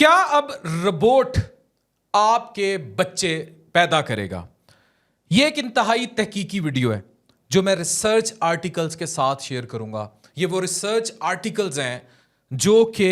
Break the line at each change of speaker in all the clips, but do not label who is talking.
क्या अब रोबोट आपके बच्चे पैदा करेगा? यह एक इंतहाई तहकीकी वीडियो है जो मैं रिसर्च आर्टिकल्स के साथ शेयर करूंगा। ये वो रिसर्च आर्टिकल्स हैं जो कि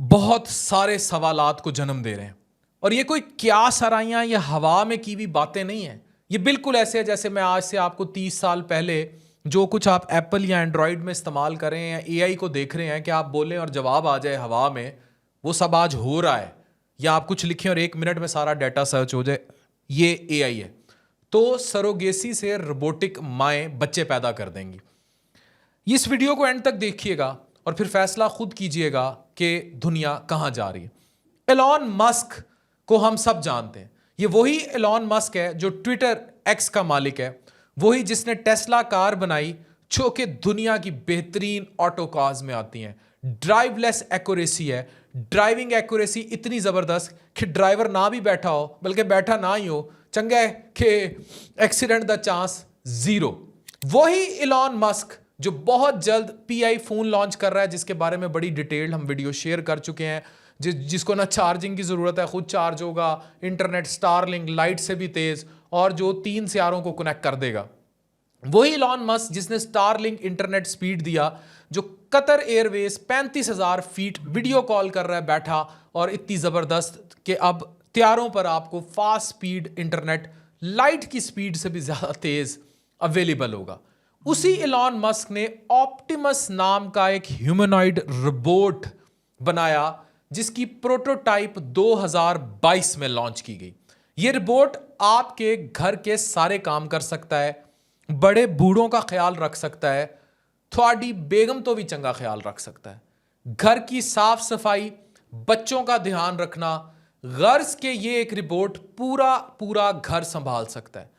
बहुत सारे सवालात को जन्म दे रहे हैं। और ये कोई क्या सराइयां या हवा में की हुई बातें नहीं है। ये बिल्कुल ऐसे है जैसे मैं आज से आपको 30 साल पहले जो कुछ आप एप्पल या एंड्रॉयड में इस्तेमाल कर रहे हैं या एआई को देख रहे हैं कि आप बोलें और जवाब आ जाए हवा में, वो सब आज हो रहा है। या आप कुछ लिखें और 1 मिनट में सारा डाटा सर्च हो जाए, ये एआई है। तो सरोगेसी से रोबोटिक माएँ बच्चे पैदा कर देंगी। इस वीडियो को एंड तक देखिएगा और फिर फैसला खुद कीजिएगा कि दुनिया कहां जा रही है। एलॉन मस्क को हम सब जानते हैं। ये वही एलॉन मस्क है जो ट्विटर एक्स का मालिक है, वही जिसने टेस्ला कार बनाई जो कि दुनिया की बेहतरीन ऑटो कार्स में आती हैं। ड्राइवलेस एक्यूरेसी है, ड्राइविंग एक्यूरेसी इतनी जबरदस्त कि ड्राइवर ना भी बैठा हो, बल्कि बैठा ना ही हो, चंगा है कि एक्सीडेंट द चांस जीरो। वही एलॉन मस्क जो बहुत जल्द पीआई फोन लॉन्च कर रहा है, जिसके बारे में बड़ी डिटेल्ड हम वीडियो शेयर कर चुके हैं, जिसको ना चार्जिंग की जरूरत है, खुद चार्ज होगा, इंटरनेट स्टारलिंक लाइट से भी तेज, और जो 3 सियारों को कनेक्ट कर देगा। वही एलॉन मस्क जिसने स्टारलिंक इंटरनेट स्पीड दिया, जो Qatar Airways 35,000 feet video call कर रहा है बैठा, और इतनी जबरदस्त कि अब त्यारों पर आपको फास्ट स्पीड इंटरनेट लाइट की स्पीड से भी ज्यादा तेज अवेलेबल होगा। उसी एलॉन मस्क ने ऑप्टिमस नाम का एक ह्यूमनॉइड रोबोट बनाया जिसकी प्रोटोटाइप 2022 में लॉन्च की गई। यह रोबोट आपके घर के सारे काम कर सकता है, बड़े बूढ़ों का ख्याल रख सकता है, थोड़ी बेगम तो भी चंगा ख्याल रख सकता है, घर की साफ सफाई, बच्चों का ध्यान रखना, गर्ज के ये एक रोबोट पूरा घर संभाल सकता है।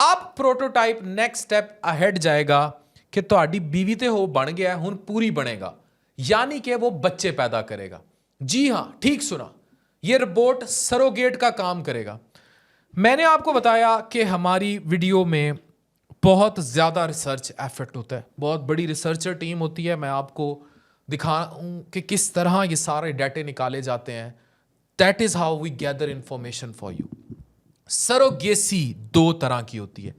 अब प्रोटोटाइप नेक्स्ट स्टेप अहेड जाएगा कि ਤੁਹਾਡੀ बीवी ते हो बन गया है, हुन पूरी बनेगा, यानी कि वो बच्चे पैदा करेगा। जी हां, ठीक सुना, ये रोबोट सरोगेट का काम करेगा। मैंने आपको बताया कि हमारी वीडियो में बहुत ज्यादा रिसर्च एफर्ट होता है, बहुत बड़ी रिसर्चर टीम होती है। मैं आपको दिखाऊं कि किस तरह ये सारे डाटे निकाले जाते हैं। That is how we gather information for you. Surrogacy 2 तरह की होती है,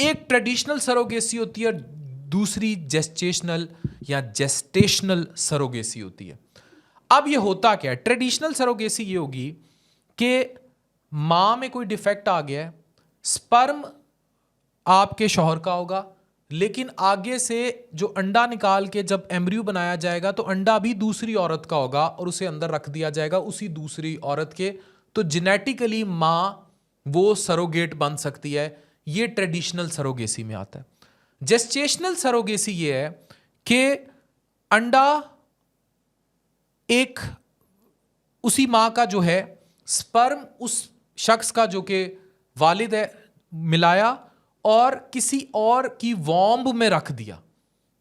एक ट्रेडिशनल सरोगेसी होती है, दूसरी जेस्टेशनल या जेस्टेशनल सरोगेसी होती है। अब ये होता क्या है? ट्रेडिशनल सरोगेसी ये होगी कि मां में कोई डिफेक्ट आ गया है, स्पर्म आपके शौहर का होगा, लेकिन आगे से जो अंडा निकाल के जब एम्ब्रियो बनाया जाएगा तो अंडा भी दूसरी औरत का होगा और उसे अंदर रख दिया जाएगा उसी दूसरी औरत के। तो जेनेटिकली मां वो सरोगेट बन सकती है। ये ट्रेडिशनल सरोगेसी में आता है। जेस्टेशनल सरोगेसी ये है कि अंडा एक उसी मां का जो है, स्पर्म उस शख्स का जो कि वालिद है मिलाया और किसी और की वॉम्ब में रख दिया,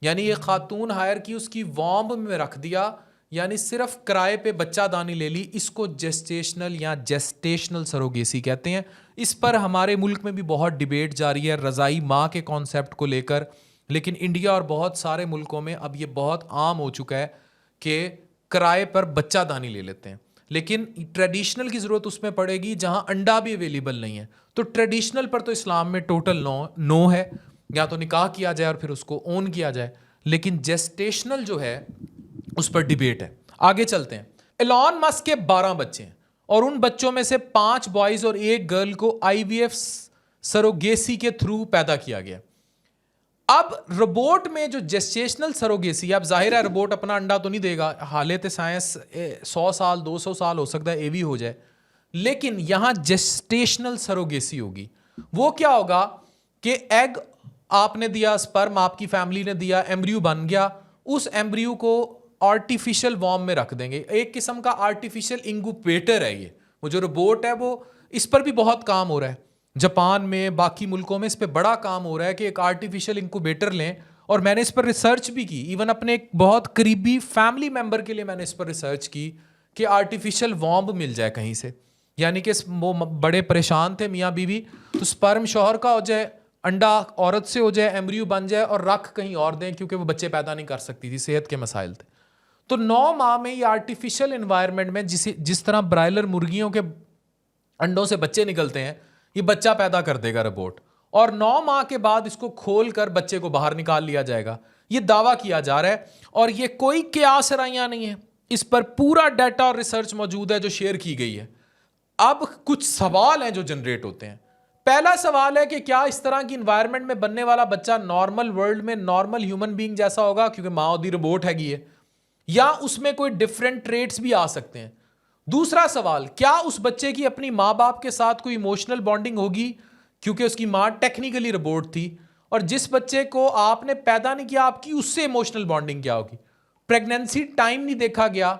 यानी ये खातून हायर की उसकी वॉम्ब में रख दिया, यानी सिर्फ किराए पे बच्चा दानी ले ली। इसको जेस्टेशनल या जेस्टेशनल सरोगेसी कहते हैं। इस पर हमारे मुल्क में भी बहुत डिबेट जारी है रज़ाई माँ के कॉन्सेप्ट को लेकर, लेकिन इंडिया और बहुत सारे मुल्कों में अब ये बहुत आम हो चुका है कि किराए पर बच्चा दानी ले लेते हैं। लेकिन ट्रेडिशनल की ज़रूरत उसमें पड़ेगी जहां अंडा भी अवेलेबल नहीं है। तो ट्रेडिशनल पर तो इस्लाम में टोटल नो है, या तो निकाह किया जाए और फिर उसको ओन किया जाए, लेकिन जेस्टेशनल जो है उस पर डिबेट है। आगे चलते हैं। एलॉन मस्क के 12 बच्चे हैं और उन बच्चों में से 5 बॉयज और 1 गर्ल को आईवीएफ सरोगेसी के थ्रू पैदा किया गया। अब रोबोट में जो जेस्टेशनल सरोगेसी, अब जाहिर है रोबोट अपना अंडा तो नहीं देगा, हालत साइंस 100 साल 200 साल हो सकता है ये भी हो जाए, लेकिन यहां जेस्टेशनल सरोगेसी होगी। वो क्या होगा कि एग आपने दिया, स्पर्म आपकी फैमिली ने दिया, एम्ब्रियो बन गया, उस एम्ब्रियो को आर्टिफिशियल वॉर्म में रख देंगे। एक किस्म का आर्टिफिशियल इंक्यूबेटर है ये। वो जो रोबोट है वो, इस पर भी बहुत काम हो रहा है, जापान में बाकी मुल्कों में इस पर बड़ा काम हो रहा है कि एक आर्टिफिशियल इंक्यूबेटर लें। और मैंने इस पर रिसर्च भी की, इवन अपने एक बहुत करीबी फैमिली मेंबर के लिए मैंने इस पर रिसर्च की कि आर्टिफिशियल वॉर्म मिल जाए कहीं से, यानी कि वो बड़े परेशान थे मियाँ बीवी, तो स्पर्म शौहर का हो जाए, अंडा औरत से हो जाए, एम्ब्रियो बन जाए और रख कहीं और दें, क्योंकि वो बच्चे पैदा नहीं कर सकती थी, सेहत के मसाइल थे। तो 9 माह में ये आर्टिफिशियल एनवायरनमेंट में जिस तरह ब्रायलर मुर्गियों के अंडों से बच्चे निकलते हैं, ये बच्चा पैदा कर देगा रोबोट, और 9 माह के बाद इसको खोल कर बच्चे को बाहर निकाल लिया जाएगा। ये दावा किया जा रहा है और ये कोई कयास सराइयां नहीं है, इस पर पूरा डाटा और रिसर्च मौजूद है जो शेयर की गई है। अब कुछ सवाल हैं जो जनरेट होते हैं। पहला सवाल है कि क्या इस तरह की इन्वायरमेंट में बनने वाला बच्चा नॉर्मल वर्ल्ड में नॉर्मल ह्यूमन बीइंग जैसा होगा, क्योंकि माँ ओदी रोबोट हैगी है, या उसमें कोई डिफरेंट ट्रेट्स भी आ सकते हैं। दूसरा सवाल, क्या उस बच्चे की अपनी माँ बाप के साथ कोई इमोशनल बॉन्डिंग होगी, क्योंकि उसकी माँ टेक्निकली रोबोट थी, और जिस बच्चे को आपने पैदा नहीं किया आपकी उससे इमोशनल बॉन्डिंग क्या होगी। प्रेगनेंसी टाइम नहीं देखा गया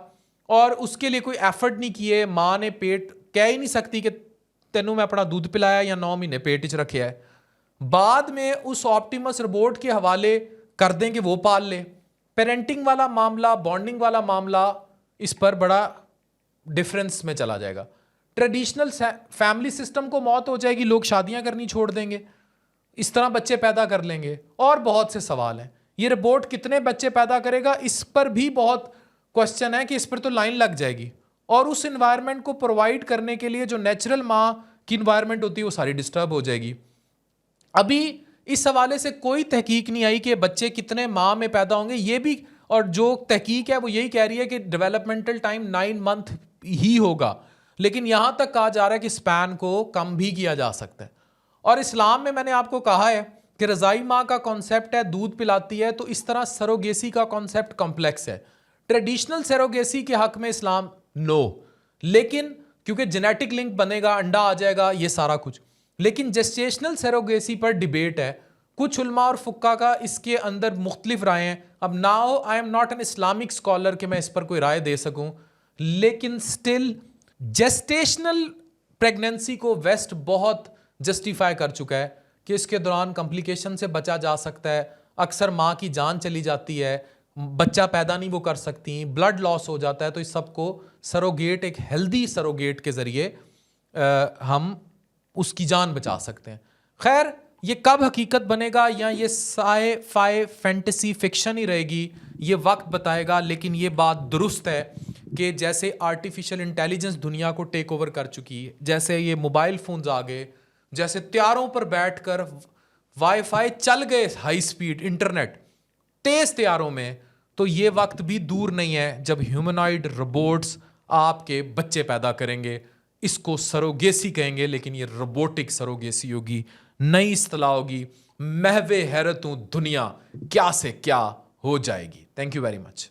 और उसके लिए कोई एफर्ट नहीं किए, माँ ने पेट कह ही नहीं सकती कि तेनों मैं अपना दूध पिलाया या 9 महीने पेट च रखे है, बाद में उस ऑप्टिमस रोबोट के हवाले कर दें कि वो पाल ले। पेरेंटिंग वाला मामला, बॉन्डिंग वाला मामला, इस पर बड़ा डिफरेंस में चला जाएगा। ट्रेडिशनल फैमिली सिस्टम को मौत हो जाएगी, लोग शादियां करनी छोड़ देंगे, इस तरह बच्चे पैदा कर लेंगे, और बहुत से सवाल हैं। ये रोबोट कितने बच्चे पैदा करेगा, इस पर भी बहुत क्वेश्चन है कि इस पर तो लाइन लग जाएगी, और उस इन्वायरमेंट को प्रोवाइड करने के लिए जो नेचुरल माँ की इन्वायरमेंट होती है वो सारी डिस्टर्ब हो जाएगी। अभी इस हवाले से कोई तहकीक नहीं आई कि बच्चे कितने माह में पैदा होंगे, ये भी, और जो तहकीक है वो यही कह रही है कि डेवलपमेंटल टाइम 9 मंथ ही होगा, लेकिन यहां तक कहा जा रहा है कि स्पैन को कम भी किया जा सकता है। और इस्लाम में मैंने आपको कहा है कि रज़ाई माँ का कॉन्सेप्ट है, दूध पिलाती है, तो इस तरह सरोगेसी का कॉन्सेप्ट कॉम्प्लेक्स है। ट्रेडिशनल सरोगेसी के हक में इस्लाम नो, लेकिन क्योंकि जेनेटिक लिंक बनेगा, अंडा आ जाएगा, ये सारा कुछ, लेकिन जेस्टेशनल सरोगेसी पर डिबेट है। कुछ उलमा और फुक्का का इसके अंदर मुख्तलिफ राय हैं। अब now I am not an Islamic scholar कि मैं इस पर कोई राय दे सकूं, लेकिन स्टिल जेस्टेशनल प्रेगनेंसी को वेस्ट बहुत जस्टिफाई कर चुका है कि इसके दौरान कॉम्प्लिकेशन से बचा जा सकता है। अक्सर माँ की जान चली जाती है, बच्चा पैदा नहीं वो कर सकती, ब्लड लॉस हो जाता है, तो इस सब को सरोगेट, एक हेल्दी सरोगेट के ज़रिए हम उसकी जान बचा सकते हैं। खैर, ये कब हकीकत बनेगा या ये साई फाई फैंटेसी फिक्शन ही रहेगी, ये वक्त बताएगा। लेकिन ये बात दुरुस्त है कि जैसे आर्टिफिशियल इंटेलिजेंस दुनिया को टेक ओवर कर चुकी है, जैसे ये मोबाइल फोन्स आ गए, जैसे त्यारों पर बैठकर वाईफाई चल गए, हाई स्पीड इंटरनेट तेज त्यारों में, तो ये वक्त भी दूर नहीं है जब ह्यूमनॉइड रोबोट्स आपके बच्चे पैदा करेंगे। इसको सरोगेसी कहेंगे, लेकिन ये रोबोटिक सरोगेसी होगी, नई इस्तिलाह होगी। महवे हैरतों दुनिया क्या से क्या हो जाएगी। Thank you very much.